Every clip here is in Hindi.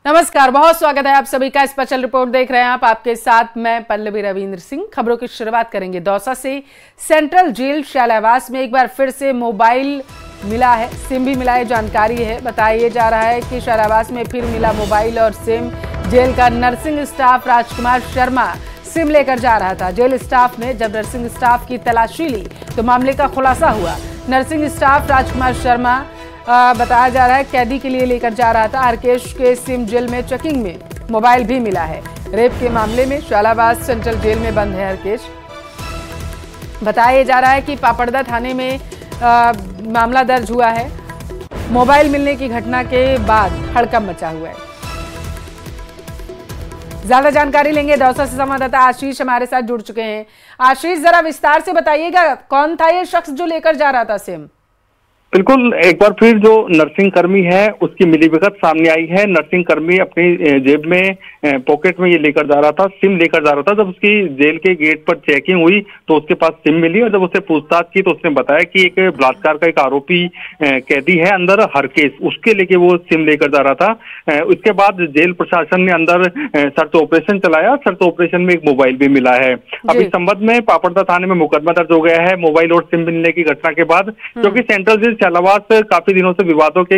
नमस्कार, बहुत स्वागत है आप सभी का। स्पेशल रिपोर्ट देख रहे हैं आप, आपके साथ मैं पल्लवी रविंद्र सिंह। खबरों की शुरुआत करेंगे दौसा से। सेंट्रल जेल शैलावास में एक बार फिर से मोबाइल मिला है, सिम भी मिला है। जानकारी है, बताया जा रहा है कि शैलावास में फिर मिला मोबाइल और सिम। जेल का nursing staff Rajkumar Sharma SIM लेकर जा रहा था। जेल स्टाफ ने जब नर्सिंग स्टाफ की तलाशी ली तो मामले का खुलासा हुआ। नर्सिंग स्टाफ राजकुमार शर्मा बताया जा रहा है कैदी के लिए लेकर जा रहा था। हरकेश के सिम जेल में चेकिंग में मोबाइल भी मिला है। रेप के मामले में शैलावास सेंट्रल जेल में बंद है हरकेश। बताया जा रहा है कि पापड़दा थाने में मामला दर्ज हुआ है। मोबाइल मिलने की घटना के बाद हड़कंप मचा हुआ है। ज्यादा जानकारी लेंगे, दौसा से संवाददाता आशीष हमारे साथ जुड़ चुके हैं। आशीष, जरा विस्तार से बताइएगा, कौन था ये शख्स जो लेकर जा रहा था सिम? बिल्कुल, एक बार फिर जो नर्सिंग कर्मी है उसकी मिलीभगत सामने आई है। नर्सिंग कर्मी अपनी जेब में पॉकेट में ये लेकर जा रहा था, सिम लेकर जा रहा था। जब उसकी जेल के गेट पर चेकिंग हुई तो उसके पास सिम मिली और जब उससे पूछताछ की तो उसने बताया कि एक बलात्कार का एक आरोपी कैदी है अंदर, हरकेश, उसके लेके वो सिम लेकर जा रहा था। उसके बाद जेल प्रशासन ने अंदर सर्च ऑपरेशन चलाया। सर्च ऑपरेशन में एक मोबाइल भी मिला है। अब इस संबंध में पापड़दा थाने में मुकदमा दर्ज हो गया है मोबाइल और सिम मिलने की घटना के बाद, क्योंकि सेंट्रल जेल शैलावास काफी दिनों से विवादों के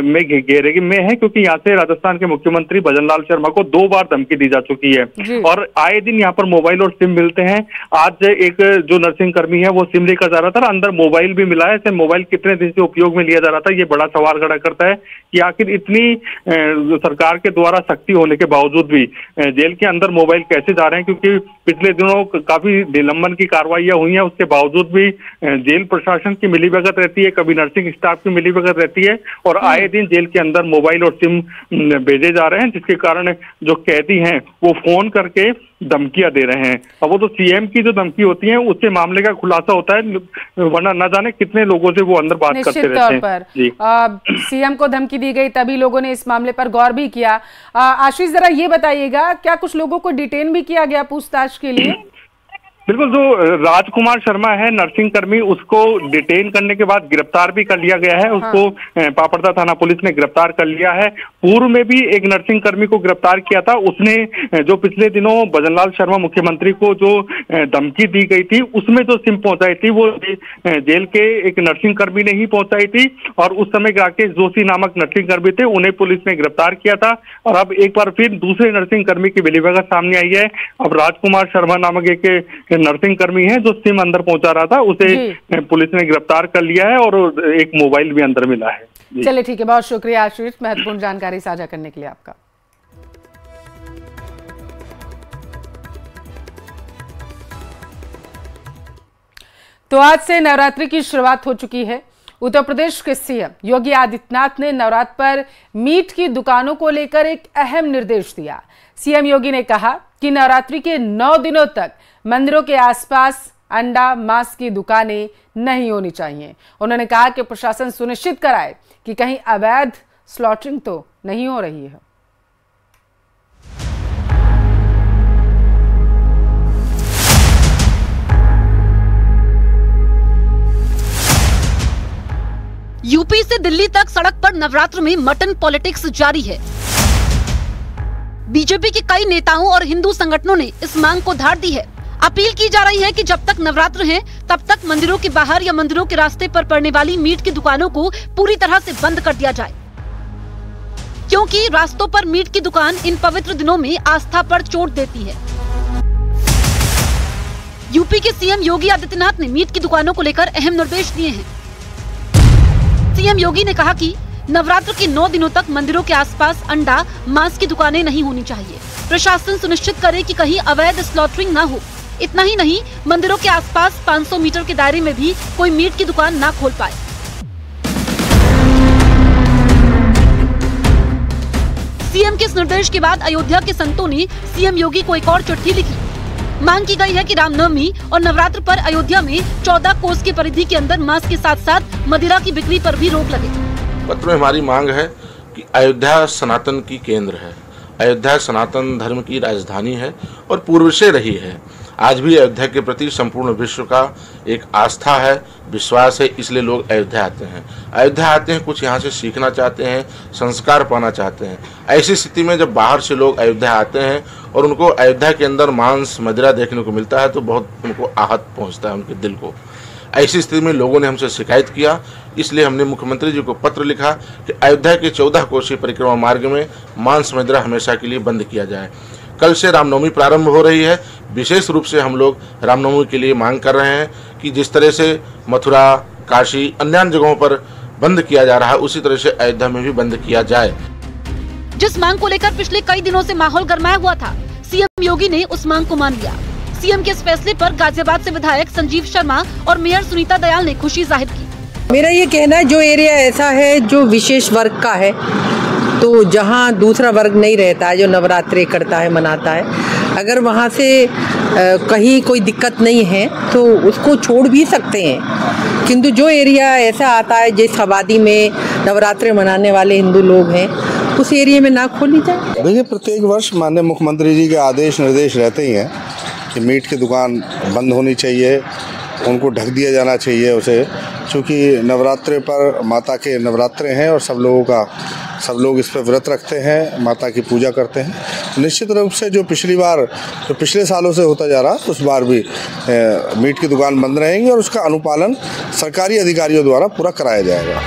में घेरे में है, क्योंकि यहाँ से राजस्थान के मुख्यमंत्री भजनलाल शर्मा को 2 बार धमकी दी जा चुकी है और आए दिन यहाँ पर मोबाइल और सिम मिलते हैं। आज एक जो नर्सिंग कर्मी है वो सिम लेकर जा रहा था, अंदर मोबाइल भी मिला है। मोबाइल कितने दिन से उपयोग में लिया जा रहा था, ये बड़ा सवाल खड़ा करता है कि आखिर इतनी सरकार के द्वारा सख्ती होने के बावजूद भी जेल के अंदर मोबाइल कैसे जा रहे हैं, क्योंकि पिछले दिनों काफी निलंबन की कार्रवाइयां हुई हैं, उसके बावजूद भी जेल प्रशासन की मिलीभगत रहती है, कभी नर्सिंग स्टाफ की मिलीभगत रहती है और आए दिन जेल के अंदर मोबाइल और सिम भेजे जा रहे हैं, जिसके कारण जो कैदी हैं वो फोन करके धमकियां दे रहे हैं। अब वो तो सीएम की जो धमकी होती है उससे मामले का खुलासा होता है, वरना न जाने कितने लोगों से वो अंदर बात करते रहते हैं। सीएम को धमकी दी गई, तभी लोगों ने इस मामले पर गौर भी किया। आशीष, जरा ये बताइएगा, क्या कुछ लोगों को डिटेन भी किया गया पूछताछ के लिए? बिल्कुल, जो राजकुमार शर्मा है नर्सिंग कर्मी, उसको डिटेन करने के बाद गिरफ्तार भी कर लिया गया है। उसको पापड़दा थाना पुलिस ने गिरफ्तार कर लिया है। पूर्व में भी एक नर्सिंग कर्मी को गिरफ्तार किया था। उसने जो पिछले दिनों भजनलाल शर्मा मुख्यमंत्री को जो धमकी दी गई थी उसमें जो सिम पहुंचाई थी वो जेल के एक नर्सिंग कर्मी ने ही पहुंचाई थी और उस समय राकेश जोशी नामक नर्सिंग कर्मी थे, उन्हें पुलिस ने गिरफ्तार किया था। और अब एक बार फिर दूसरे नर्सिंग कर्मी की मिलीभगत सामने आई है। अब राजकुमार शर्मा नामक एक नर्सिंग कर्मी है जो सिम अंदर पहुंचा रहा था, उसे पुलिस ने गिरफ्तार कर लिया है और एक मोबाइल भी अंदर मिला है। चलिए ठीक है, बहुत शुक्रिया आशीष, महत्वपूर्ण जानकारी साझा करने के लिए आपका। तो आज से नवरात्रि की शुरुआत हो चुकी है। उत्तर प्रदेश के सीएम योगी आदित्यनाथ ने नवरात्र पर मीट की दुकानों को लेकर एक अहम निर्देश दिया। सीएम योगी ने कहा कि नवरात्रि के 9 दिनों तक मंदिरों के आसपास अंडा, मांस की दुकानें नहीं होनी चाहिए। उन्होंने कहा कि प्रशासन सुनिश्चित कराए कि कहीं अवैध स्लॉटरिंग तो नहीं हो रही है। यूपी से दिल्ली तक सड़क पर नवरात्र में मटन पॉलिटिक्स जारी है। बीजेपी के कई नेताओं और हिंदू संगठनों ने इस मांग को धार दी है। अपील की जा रही है कि जब तक नवरात्र है तब तक मंदिरों के बाहर या मंदिरों के रास्ते पर पड़ने वाली मीट की दुकानों को पूरी तरह से बंद कर दिया जाए, क्योंकि रास्तों पर मीट की दुकान इन पवित्र दिनों में आस्था पर चोट देती है। यूपी के सीएम योगी आदित्यनाथ ने मीट की दुकानों को लेकर अहम निर्देश दिए हैं। सीएम योगी ने कहा कि नवरात्र के 9 दिनों तक मंदिरों के आसपास अंडा, मांस की दुकानें नहीं होनी चाहिए। प्रशासन सुनिश्चित करे कि कहीं अवैध स्लॉटरिंग न हो। इतना ही नहीं, मंदिरों के आसपास 500 मीटर के दायरे में भी कोई मीट की दुकान ना खोल पाए। सीएम के इस निर्देश के बाद अयोध्या के संतों ने सीएम योगी को एक और चिट्ठी लिखी। मांग की गई है कि रामनवमी और नवरात्र पर अयोध्या में 14 कोस की परिधि के अंदर मांस के साथ साथ मदिरा की बिक्री पर भी रोक लगे। पत्र में हमारी मांग है कि अयोध्या सनातन की केंद्र है, अयोध्या सनातन धर्म की राजधानी है और पूर्व से रही है। आज भी अयोध्या के प्रति संपूर्ण विश्व का एक आस्था है, विश्वास है, इसलिए लोग अयोध्या आते हैं। अयोध्या आते हैं, कुछ यहाँ से सीखना चाहते हैं, संस्कार पाना चाहते हैं। ऐसी स्थिति में जब बाहर से लोग अयोध्या आते हैं और उनको अयोध्या के अंदर मांस मदिरा देखने को मिलता है तो बहुत उनको आहत पहुँचता है, उनके दिल को। ऐसी स्थिति में लोगों ने हमसे शिकायत किया, इसलिए हमने मुख्यमंत्री जी को पत्र लिखा कि अयोध्या के 14 कोसी परिक्रमा मार्ग में मांस मदिरा हमेशा के लिए बंद किया जाए। कल से रामनवमी प्रारंभ हो रही है। विशेष रूप से हम लोग रामनवमी के लिए मांग कर रहे हैं कि जिस तरह से मथुरा, काशी, अन्य जगहों पर बंद किया जा रहा है, उसी तरह से अयोध्या में भी बंद किया जाए। जिस मांग को लेकर पिछले कई दिनों से माहौल गरमाया हुआ था, सीएम योगी ने उस मांग को मान लिया। सीएम के इस फैसले पर गाजियाबाद से विधायक संजीव शर्मा और मेयर सुनीता दयाल ने खुशी जाहिर की। मेरा ये कहना है, जो एरिया ऐसा है जो विशेष वर्ग का है, तो जहाँ दूसरा वर्ग नहीं रहता है, जो नवरात्रि करता है, मनाता है, अगर वहाँ से कहीं कोई दिक्कत नहीं है तो उसको छोड़ भी सकते हैं। किंतु जो एरिया ऐसा आता है जिस आबादी में नवरात्रि मनाने वाले हिंदू लोग हैं, उस एरिया में ना खोली जाए। देखिए, प्रत्येक वर्ष माननीय मुख्यमंत्री जी के आदेश निर्देश रहते ही हैं कि मीट की दुकान बंद होनी चाहिए, उनको ढक दिया जाना चाहिए उसे, क्योंकि नवरात्रि पर माता के नवरात्रे हैं और सब लोग इस पर व्रत रखते हैं, माता की पूजा करते हैं। निश्चित रूप से जो पिछले सालों से होता जा रहा, उस बार भी मीट की दुकान बंद रहेंगी और उसका अनुपालन सरकारी अधिकारियों द्वारा पूरा कराया जाएगा।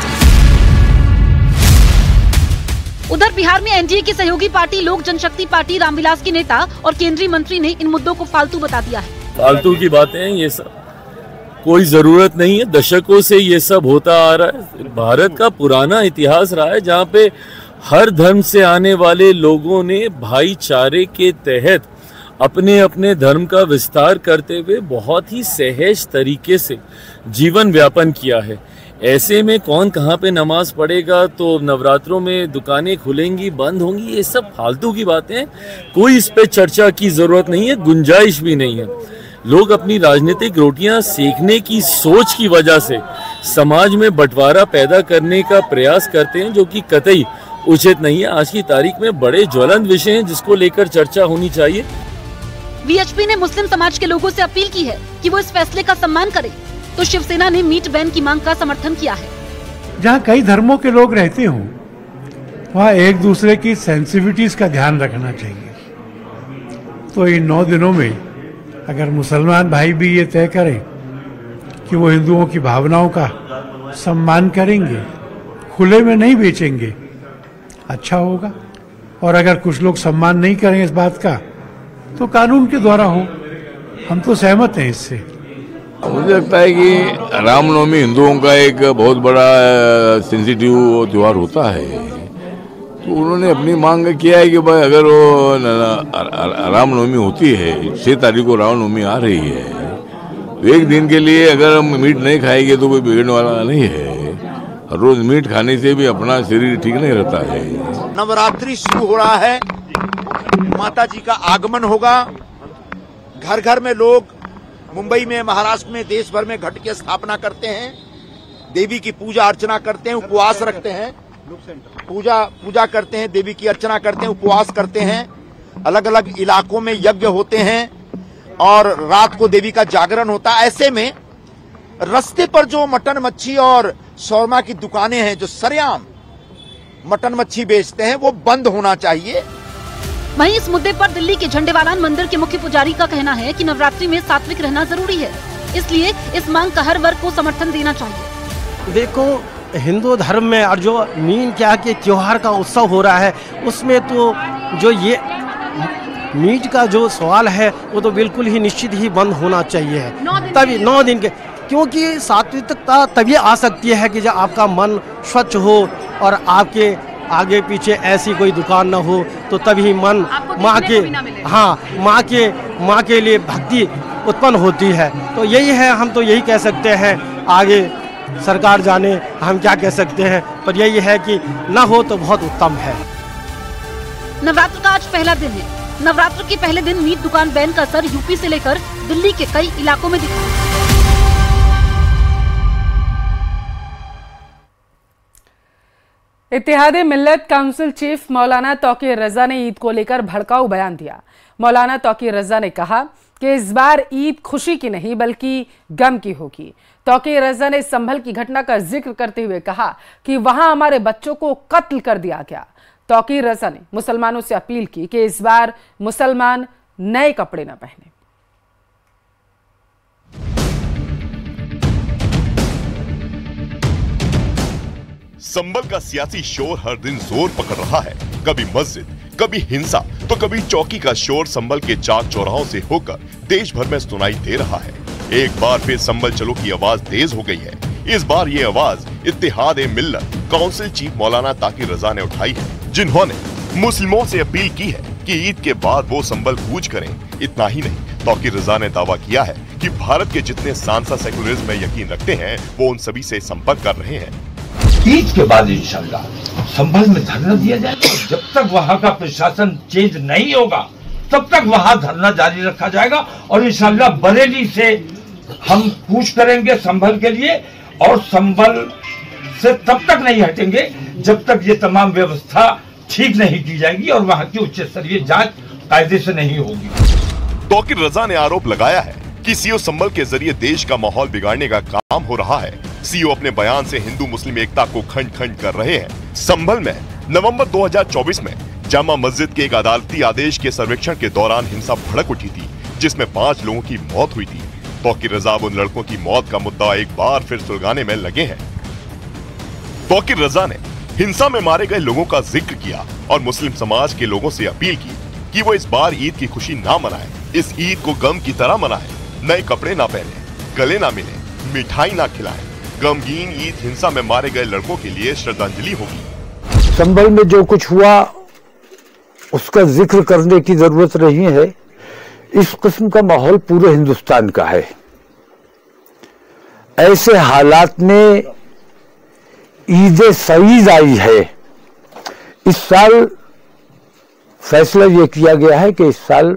उधर बिहार में एनडीए की सहयोगी पार्टी लोक जनशक्ति पार्टी रामविलास के नेता और केंद्रीय मंत्री ने इन मुद्दों को फालतू बता दिया है। फालतू की बातें हैं ये सब, कोई जरूरत नहीं है। दशकों से ये सब होता आ रहा है। भारत का पुराना इतिहास रहा है जहाँ पे हर धर्म से आने वाले लोगों ने भाईचारे के तहत अपने अपने धर्म का विस्तार करते हुए बहुत ही सहज तरीके से जीवन व्यापन किया है। ऐसे में कौन कहाँ पे नमाज पढ़ेगा, तो नवरात्रों में दुकानें खुलेंगी, बंद होंगी, ये सब फालतू की बातें हैं। कोई इस पे चर्चा की जरूरत नहीं है, गुंजाइश भी नहीं है। लोग अपनी राजनीतिक रोटियां सेकने की सोच की वजह से समाज में बंटवारा पैदा करने का प्रयास करते हैं, जो कि कतई उचित नहीं है। आज की तारीख में बड़े ज्वलंत विषय हैं जिसको लेकर चर्चा होनी चाहिए। वीएचपी ने मुस्लिम समाज के लोगों से अपील की है कि वो इस फैसले का सम्मान करें, तो शिवसेना ने मीट बैन की मांग का समर्थन किया है। जहाँ कई धर्मों के लोग रहते हों, वहाँ एक दूसरे की सेंसिटिविटीज का ध्यान रखना चाहिए। तो इन 9 दिनों में अगर मुसलमान भाई भी ये तय करें कि वो हिंदुओं की भावनाओं का सम्मान करेंगे, खुले में नहीं बेचेंगे, अच्छा होगा। और अगर कुछ लोग सम्मान नहीं करें इस बात का, तो कानून के द्वारा हो। हम तो सहमत हैं इससे। मुझे लगता है कि रामनवमी हिंदुओं का एक बहुत बड़ा सेंसिटिव त्यौहार होता है, तो उन्होंने अपनी मांग किया है कि भाई अगर वो रामनवमी होती है, 6 तारीख को रामनवमी आ रही है, तो एक दिन के लिए अगर हम मीट नहीं खाएंगे तो कोई बिगड़ने वाला नहीं है। रोज मीट खाने से भी अपना शरीर ठीक नहीं रहता है। नवरात्रि शुरू हो रहा है, माता जी का आगमन होगा। घर घर में लोग मुंबई में, महाराष्ट्र में, देश भर में घट की स्थापना करते हैं, देवी की पूजा अर्चना करते हैं, उपवास रखते हैं, पूजा करते हैं, देवी की अर्चना करते हैं, उपवास करते हैं। अलग अलग इलाकों में यज्ञ होते हैं और रात को देवी का जागरण होता है। ऐसे में रास्ते पर जो मटन मच्छी और शौरमा की दुकानें हैं, जो सरेआम मटन मच्छी बेचते हैं, वो बंद होना चाहिए। वहीं इस मुद्दे पर दिल्ली के झंडेवालान मंदिर के मुख्य पुजारी का कहना है कि नवरात्रि में सात्विक रहना जरूरी है, इसलिए इस मांग का हर वर्ग को समर्थन देना चाहिए। देखो, हिंदू धर्म में और जो मीन क्या के त्योहार का उत्सव हो रहा है, उसमें तो जो ये मीट का जो सवाल है वो तो बिल्कुल ही निश्चित ही बंद होना चाहिए। तभी 9 दिन के, क्योंकि सात्विकता तभी आ सकती है कि जब आपका मन स्वच्छ हो और आपके आगे पीछे ऐसी कोई दुकान न हो, तो तभी मन माँ के लिए भक्ति उत्पन्न होती है। तो यही है, हम तो यही कह सकते हैं। आगे सरकार जाने हम क्या कह सकते हैं, पर यही है कि न हो तो बहुत उत्तम है। नवरात्र का आज पहला दिन है। नवरात्र के पहले दिन मीट दुकान बैन का असर यूपी से लेकर दिल्ली के कई इलाकों में दिखा। इत्तेहादे मिल्लत काउंसिल चीफ मौलाना तौकीर रजा ने ईद को लेकर भड़काऊ बयान दिया। मौलाना तौकीर रजा ने कहा कि इस बार ईद खुशी की नहीं बल्कि गम की होगी। तौकीर रजा ने संभल की घटना का जिक्र करते हुए कहा कि वहां हमारे बच्चों को कत्ल कर दिया गया। तौकीर रजा ने मुसलमानों से अपील की कि इस बार मुसलमान नए कपड़े न पहने। संभल का सियासी शोर हर दिन जोर पकड़ रहा है। कभी मस्जिद, कभी हिंसा, तो कभी चौकी का शोर संभल के चाक चौराहों से होकर देश भर में सुनाई दे रहा है। एक बार फिर संभल चलो की आवाज तेज हो गई है। इस बार ये आवाज इत्तेहाद-ए-मिल्लत काउंसिल चीफ मौलाना ताकिर रजा ने उठाई है, जिन्होंने मुस्लिमों से अपील की है कि ईद के बाद वो संभल कूच करें। इतना ही नहीं, ताकिर रजा ने दावा किया है कि भारत के जितने सांसद सेकुलरिज्म में यकीन रखते हैं वो उन सभी से संपर्क कर रहे हैं। ईद के बाद इंशाल्लाह संभल में धरना दिया जाएगा। जब तक वहाँ का प्रशासन चेंज नहीं होगा तब तक वहाँ धरना जारी रखा जाएगा और इंशाल्लाह बरेली से हम कूच करेंगे संभल के लिए, और संभल से तब तक नहीं हटेंगे जब तक ये तमाम व्यवस्था ठीक नहीं की जाएगी और वहाँ की उच्च स्तरीय जांच कायदे से नहीं होगी। ताकिर रजा ने आरोप लगाया है कि सीओ संभल के जरिए देश का माहौल बिगाड़ने का काम हो रहा है। सीओ अपने बयान से हिंदू मुस्लिम एकता को खंड खंड कर रहे हैं। संभल में नवंबर 2024 में जामा मस्जिद के एक अदालती आदेश के सर्वेक्षण के दौरान हिंसा भड़क उठी थी, जिसमें 5 लोगों की मौत हुई थी। ताकिर रजा उन लड़कों की मौत का मुद्दा एक बार फिर सुलझाने में लगे हैं। ताकिर रजा ने हिंसा में मारे गए लोगों का जिक्र किया और मुस्लिम समाज के लोगों से अपील की कि वो इस बार ईद की खुशी ना मनाएं, इस ईद को गम की तरह मनाएं। नए कपड़े ना पहने, गले ना मिले, मिठाई ना खिलाएं। गमगीन ईद हिंसा में मारे गए लड़कों के लिए श्रद्धांजलि होगी। संभल में जो कुछ हुआ उसका जिक्र करने की जरूरत नहीं है। इस किस्म का माहौल पूरे हिंदुस्तान का है। ऐसे हालात में ईद सईद आई है। इस साल फैसला यह किया गया है कि इस साल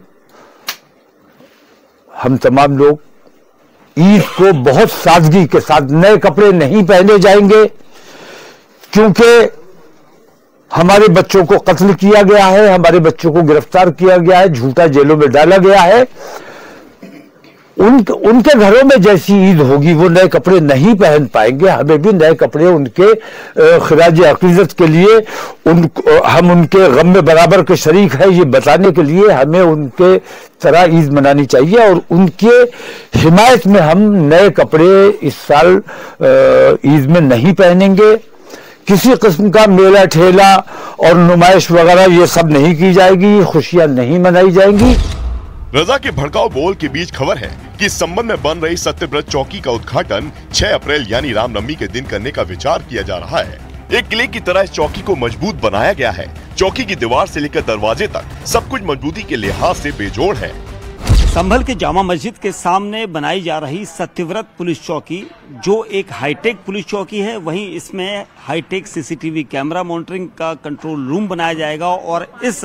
हम तमाम लोग ईद को बहुत सादगी के साथ, नए कपड़े नहीं पहने जाएंगे, क्योंकि हमारे बच्चों को कत्ल किया गया है, हमारे बच्चों को गिरफ्तार किया गया है, झूठा जेलों में डाला गया है। उनके घरों में जैसी ईद होगी वो नए कपड़े नहीं पहन पाएंगे। हमें भी नए कपड़े उनके खिराज अकीदत के लिए हम उनके गम में बराबर के शरीक हैं, ये बताने के लिए हमें उनके तरह ईद मनानी चाहिए और उनके हिमायत में हम नए कपड़े इस साल ईद में नहीं पहनेंगे। किसी किस्म का मेला ठेला और नुमाइश वगैरह ये सब नहीं की जाएगी, खुशियां नहीं मनाई जाएंगी। रजा के भड़काऊ बोल के बीच खबर है कि संबंध में बन रही सत्यव्रत चौकी का उद्घाटन 6 अप्रैल यानी रामनवमी के दिन करने का विचार किया जा रहा है। एक किले की तरह इस चौकी को मजबूत बनाया गया है। चौकी की दीवार से लेकर दरवाजे तक सब कुछ मजबूती के लिहाज से बेजोड़ है। संभल के जामा मस्जिद के सामने बनाई जा रही सत्यव्रत पुलिस चौकी, जो एक हाईटेक पुलिस चौकी है, वहीं इसमें हाईटेक सीसीटीवी कैमरा मॉनिटरिंग का कंट्रोल रूम बनाया जाएगा और इस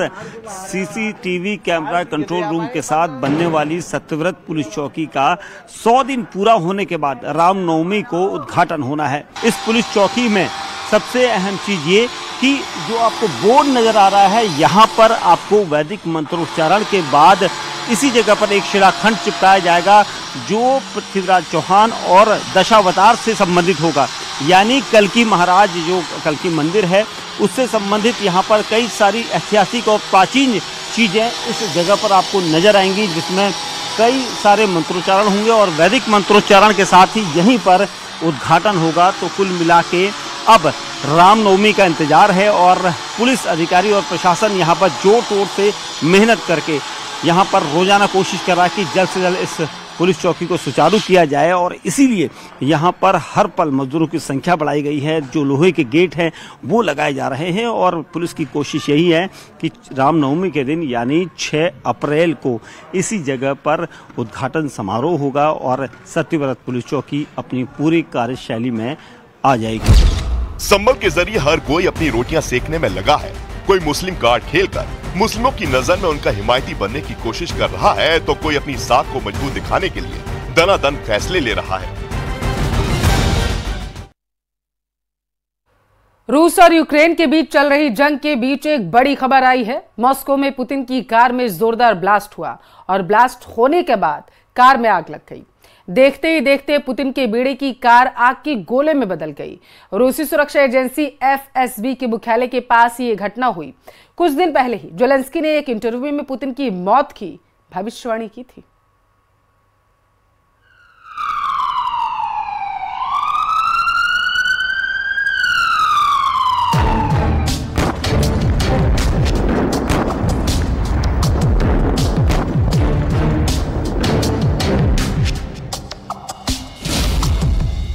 सीसीटीवी कैमरा कंट्रोल रूम के साथ बनने वाली सत्यव्रत पुलिस चौकी का 100 दिन पूरा होने के बाद रामनवमी को उद्घाटन होना है। इस पुलिस चौकी में सबसे अहम चीज ये कि जो आपको बोर्ड नजर आ रहा है, यहाँ पर आपको वैदिक मंत्रोच्चारण के बाद इसी जगह पर एक शिलाखंड चिपकाया जाएगा जो पृथ्वीराज चौहान और दशावतार से संबंधित होगा। यानी कल्कि महाराज जो कल्कि मंदिर है उससे संबंधित यहाँ पर कई सारी ऐतिहासिक और प्राचीन चीज़ें इस जगह पर आपको नजर आएंगी, जिसमें कई सारे मंत्रोच्चारण होंगे और वैदिक मंत्रोच्चारण के साथ ही यहीं पर उद्घाटन होगा। तो कुल मिला के अब रामनवमी का इंतजार है और पुलिस अधिकारी और प्रशासन यहाँ पर जोर तोड़ से मेहनत करके यहाँ पर रोजाना कोशिश कर रहा है कि जल्द से जल्द इस पुलिस चौकी को सुचारू किया जाए और इसीलिए यहाँ पर हर पल मजदूरों की संख्या बढ़ाई गई है। जो लोहे के गेट हैं वो लगाए जा रहे हैं और पुलिस की कोशिश यही है कि रामनवमी के दिन यानी 6 अप्रैल को इसी जगह पर उद्घाटन समारोह होगा और सत्यव्रत पुलिस चौकी अपनी पूरी कार्यशैली में आ जाएगी। संभल के जरिए हर कोई अपनी रोटियां सेकने में लगा है। कोई मुस्लिम कार्ड खेलकर मुस्लिमों की नजर में उनका हिमायती बनने की कोशिश कर रहा है, तो कोई अपनी साख को मजबूत दिखाने के लिए दनादन फैसले ले रहा है। रूस और यूक्रेन के बीच चल रही जंग के बीच एक बड़ी खबर आई है। मॉस्को में पुतिन की कार में जोरदार ब्लास्ट हुआ और ब्लास्ट होने के बाद कार में आग लग गई। देखते ही देखते पुतिन के बेड़े की कार आग की गोले में बदल गई। रूसी सुरक्षा एजेंसी FSB के मुख्यालय के पास ये घटना हुई। कुछ दिन पहले ही ज़ेलेंस्की ने एक इंटरव्यू में पुतिन की मौत की भविष्यवाणी की थी।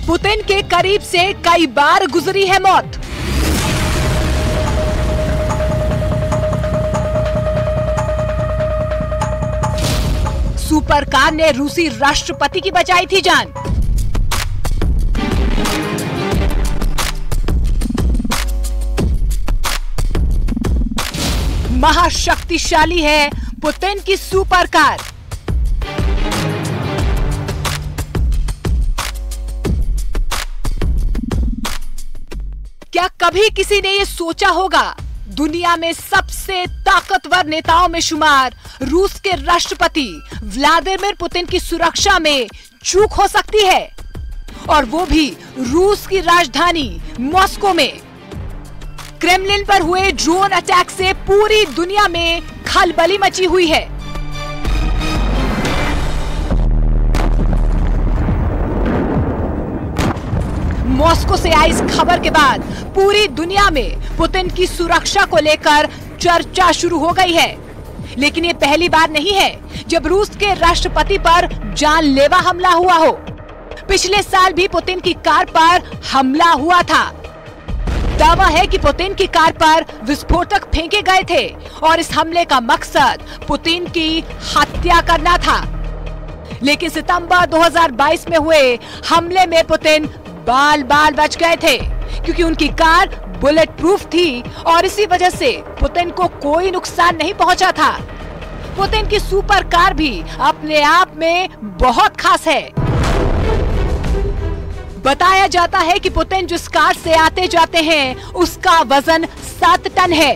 पुतिन के करीब से कई बार गुजरी है मौत। सुपर कार ने रूसी राष्ट्रपति की बचाई थी जान। महाशक्तिशाली है पुतिन की सुपर कार। क्या कभी किसी ने ये सोचा होगा दुनिया में सबसे ताकतवर नेताओं में शुमार रूस के राष्ट्रपति व्लादिमीर पुतिन की सुरक्षा में चूक हो सकती है, और वो भी रूस की राजधानी मॉस्को में। क्रेमलिन पर हुए ड्रोन अटैक से पूरी दुनिया में खलबली मची हुई है। मॉस्को से आई इस खबर के बाद पूरी दुनिया में पुतिन की सुरक्षा को लेकर चर्चा शुरू हो गई है। लेकिन ये पहली बार नहीं है जब रूस के राष्ट्रपति पर जानलेवा हमला हुआ हो। पिछले साल भी पुतिन की कार पर हमला हुआ था। दावा है कि पुतिन की कार पर विस्फोटक फेंके गए थे और इस हमले का मकसद पुतिन की हत्या करना था। लेकिन सितंबर 2022 में हुए हमले में पुतिन बाल बाल बच गए थे, क्योंकि उनकी कार बुलेट प्रूफ थी और इसी वजह से पुतिन को कोई नुकसान नहीं पहुंचा था। पुतिन की सुपर कार भी अपने आप में बहुत खास है। बताया जाता है कि पुतिन जिस कार से आते जाते हैं उसका वजन 7 टन है।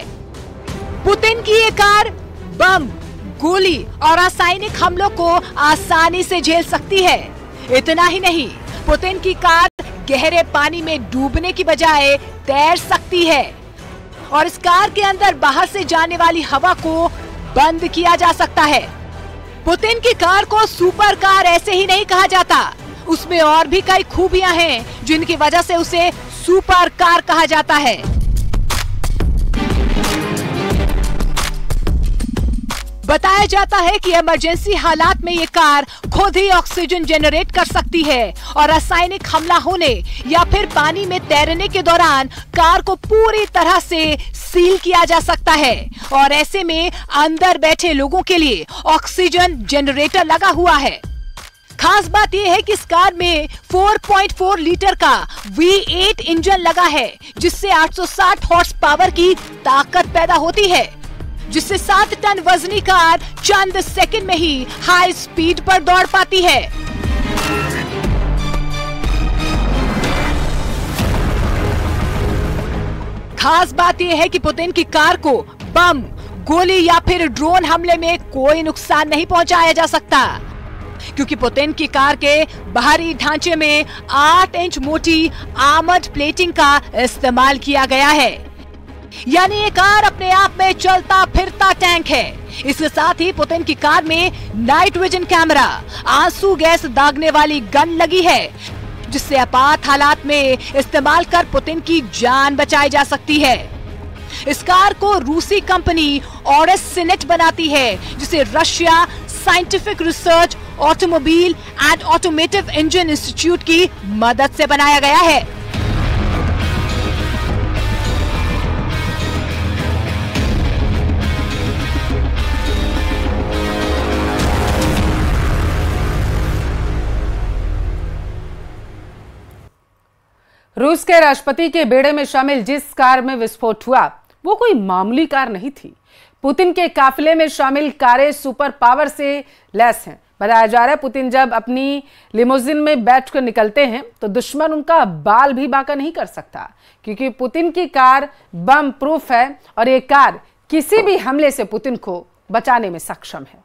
पुतिन की ये कार बम, गोली और रासायनिक हमलों को आसानी से झेल सकती है। इतना ही नहीं, पुतिन की कार गहरे पानी में डूबने की बजाय तैर सकती है और इस कार के अंदर बाहर से जाने वाली हवा को बंद किया जा सकता है। पुतिन की कार को सुपर कार ऐसे ही नहीं कहा जाता, उसमें और भी कई खूबियां हैं जिनकी वजह से उसे सुपर कार कहा जाता है। बताया जाता है कि इमरजेंसी हालात में ये कार खुद ही ऑक्सीजन जनरेट कर सकती है और रासायनिक हमला होने या फिर पानी में तैरने के दौरान कार को पूरी तरह से सील किया जा सकता है। और ऐसे में अंदर बैठे लोगों के लिए ऑक्सीजन जनरेटर लगा हुआ है। खास बात यह है कि इस कार में 4.4 लीटर का V8 इंजन लगा है, जिससे 860 हॉर्स पावर की ताकत पैदा होती है, जिससे 7 टन वजनी कार चंद सेकंड में ही हाई स्पीड पर दौड़ पाती है। खास बात यह है कि पुतिन की कार को बम, गोली या फिर ड्रोन हमले में कोई नुकसान नहीं पहुंचाया जा सकता, क्योंकि पुतिन की कार के बाहरी ढांचे में 8 इंच मोटी आर्मर्ड प्लेटिंग का इस्तेमाल किया गया है। यानी ये कार अपने आप में चलता फिरता टैंक है। इसके साथ ही पुतिन की कार में नाइट विजन कैमरा, आंसू गैस दागने वाली गन लगी है, जिससे आपात हालात में इस्तेमाल कर पुतिन की जान बचाई जा सकती है। इस कार को रूसी कंपनी ऑरस सिनेट बनाती है, जिसे Russia scientific research automobile and automotive engine institute की मदद से बनाया गया है। रूस के राष्ट्रपति के बेड़े में शामिल जिस कार में विस्फोट हुआ वो कोई मामूली कार नहीं थी। पुतिन के काफिले में शामिल कारें सुपर पावर से लैस हैं। बताया जा रहा है पुतिन जब अपनी लिमोजिन में बैठकर निकलते हैं तो दुश्मन उनका बाल भी बांका नहीं कर सकता, क्योंकि पुतिन की कार बम प्रूफ है और ये कार किसी भी हमले से पुतिन को बचाने में सक्षम है।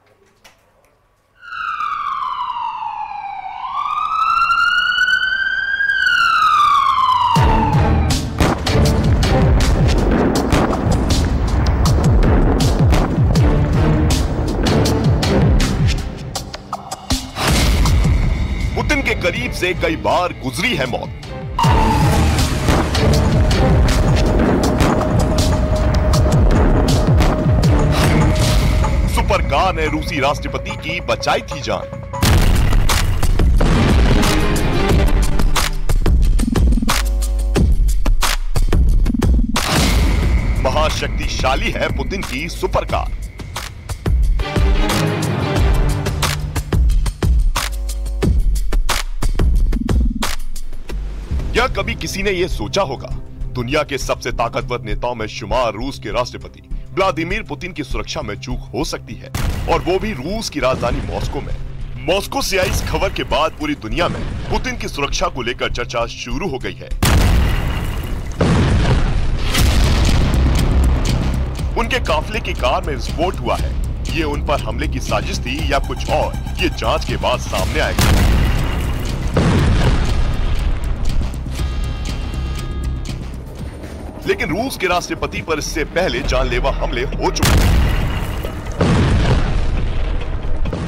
पुतिन के करीब से कई बार गुजरी है मौत। सुपर कार ने रूसी राष्ट्रपति की बचाई थी जान। महाशक्तिशाली है पुतिन की सुपर कार। क्या कभी किसी ने यह सोचा होगा दुनिया के सबसे ताकतवर नेताओं में शुमार रूस के राष्ट्रपति व्लादिमीर पुतिन की सुरक्षा में चूक हो सकती है, और वो भी रूस की राजधानी मॉस्को में। मॉस्को से आई इस खबर के बाद पूरी दुनिया में पुतिन की सुरक्षा को लेकर चर्चा शुरू हो गई है। उनके काफिले की कार में विस्फोट हुआ है। ये उन पर हमले की साजिश थी या कुछ और, ये जांच के बाद सामने आएगा। लेकिन रूस के राष्ट्रपति पर इससे पहले जानलेवा हमले हो चुके हैं।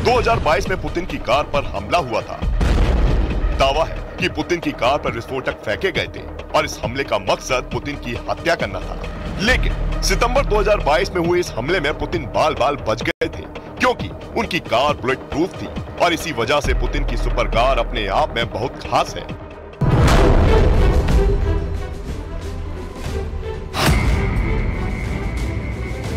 2022 में पुतिन की कार पर हमला हुआ था। दावा है कि पुतिन की कार पर विस्फोटक फेंके गए थे और इस हमले का मकसद पुतिन की हत्या करना था। लेकिन सितंबर 2022 में हुए इस हमले में पुतिन बाल बाल बच गए थे, क्योंकि उनकी कार बुलेट प्रूफ थी और इसी वजह से पुतिन की सुपर कार अपने आप में बहुत खास है।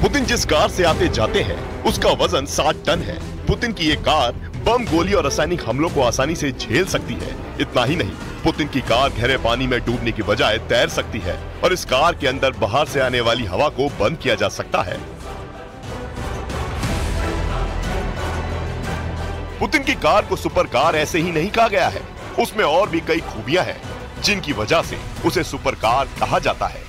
पुतिन जिस कार से आते जाते हैं उसका वजन 60 टन है। पुतिन की ये कार बम, गोली और रासायनिक हमलों को आसानी से झेल सकती है। इतना ही नहीं, पुतिन की कार गहरे पानी में डूबने की बजाय तैर सकती है और इस कार के अंदर बाहर से आने वाली हवा को बंद किया जा सकता है। पुतिन की कार को सुपर कार ऐसे ही नहीं कहा गया है, उसमें और भी कई खूबियां हैं जिनकी वजह से उसे सुपर कार कहा जाता है।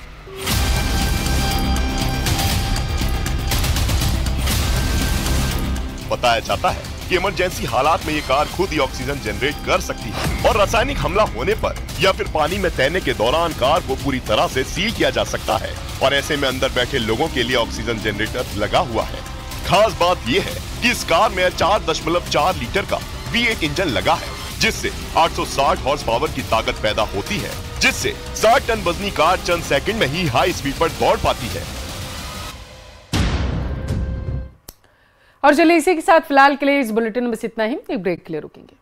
बताया जाता है कि इमरजेंसी हालात में ये कार खुद ही ऑक्सीजन जनरेट कर सकती है और रासायनिक हमला होने पर या फिर पानी में तैरने के दौरान कार को पूरी तरह से सील किया जा सकता है, और ऐसे में अंदर बैठे लोगों के लिए ऑक्सीजन जनरेटर लगा हुआ है। खास बात यह है कि इस कार में 4.4 लीटर का V8 इंजन लगा है, जिससे 860 हॉर्स पावर की ताकत पैदा होती है, जिससे 60 टन वजनी कार चंद सेकंड में ही हाई स्पीड पर दौड़ पाती है। और चलिए इसी के साथ फिलहाल के लिए इस बुलेटिन में बस इतना ही। एक ब्रेक के लिए रुकेंगे।